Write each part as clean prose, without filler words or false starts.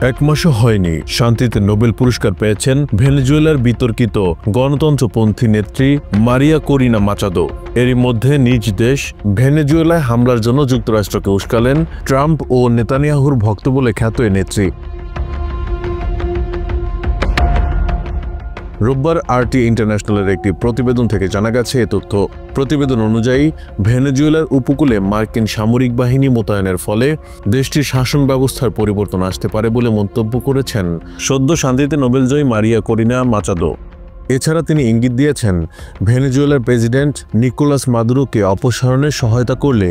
এক মাসও হয়নি শান্তিতে নোবেল পুরস্কার পেয়েছেন ভেনেজুয়েলার বিতর্কিত গণতন্ত্রপন্থী নেত্রী মারিয়া করিনা মাচাদো। এরই মধ্যে নিজ দেশ ভেনেজুয়েলায় হামলার জন্য যুক্তরাষ্ট্রকে উস্কালেন ট্রাম্প ও নেতানিয়াহুর ভক্ত বলে খ্যাত এ নেত্রী। রোববার আরটি ইন্টারন্যাশনালের একটি প্রতিবেদন থেকে জানা গেছে এ তথ্য। প্রতিবেদন অনুযায়ী ভেনেজুয়েলার উপকূলে মার্কিন সামরিক বাহিনী মোতায়েনের ফলে দেশটির শাসন ব্যবস্থার পরিবর্তন আসতে পারে বলে মন্তব্য করেছেন সদ্য শান্তিতে নোবেলজয়ী মারিয়া করিনা মাচাদো। এছাড়া তিনি ইঙ্গিত দিয়েছেন, ভেনেজুয়েলার প্রেসিডেন্ট নিকোলাস মাদুরোকে অপসারণে সহায়তা করলে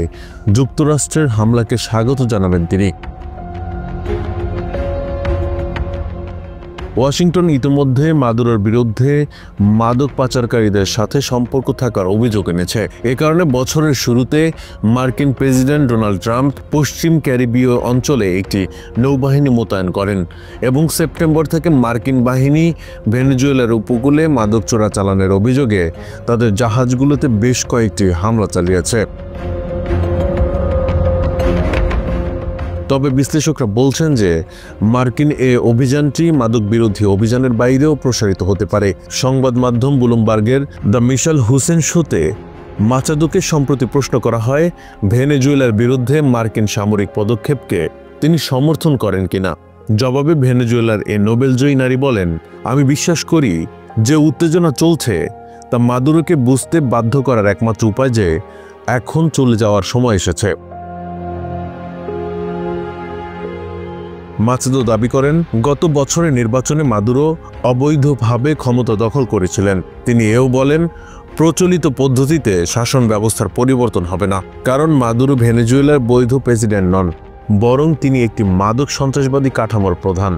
যুক্তরাষ্ট্রের হামলাকে স্বাগত জানাবেন তিনি। ওয়াশিংটন ইতিমধ্যে মাদুরোর বিরুদ্ধে মাদক পাচারকারীদের সাথে সম্পর্ক থাকার অভিযোগ এনেছে। এ কারণে বছরের শুরুতে মার্কিন প্রেসিডেন্ট ডোনাল্ড ট্রাম্প পশ্চিম ক্যারিবীয় অঞ্চলে একটি নৌবাহিনী মোতায়েন করেন এবং সেপ্টেম্বর থেকে মার্কিন বাহিনী ভেনেজুয়েলার উপকূলে মাদক চোরাচালানের অভিযোগে তাদের জাহাজগুলোতে বেশ কয়েকটি হামলা চালিয়েছে। তবে বিশ্লেষকরা বলছেন যে মার্কিন এ অভিযানটি মাদক বিরোধী অভিযানের বাইরেও প্রসারিত হতে পারে। সংবাদ মাধ্যম ব্লুমবার্গের দ্য মিশেল হুসেন শোতে মাচাদোকে সম্প্রতি প্রশ্ন করা হয় ভেনেজুয়েলার বিরুদ্ধে মার্কিন সামরিক পদক্ষেপকে তিনি সমর্থন করেন কিনা। জবাবে ভেনেজুয়েলার এ নোবেলজয়ী নারী বলেন, আমি বিশ্বাস করি যে উত্তেজনা চলছে তা মাদুরোকে বুঝতে বাধ্য করার একমাত্র উপায় যে এখন চলে যাওয়ার সময় এসেছে। মাচাদো দাবি করেন, গত বছরের নির্বাচনে মাদুরো অবৈধভাবে ক্ষমতা দখল করেছিলেন। তিনি এও বলেন, প্রচলিত পদ্ধতিতে শাসন ব্যবস্থার পরিবর্তন হবে না, কারণ মাদুরো ভেনেজুয়েলার বৈধ প্রেসিডেন্ট নন, বরং তিনি একটি মাদক সন্ত্রাসবাদী কাঠামোর প্রধান।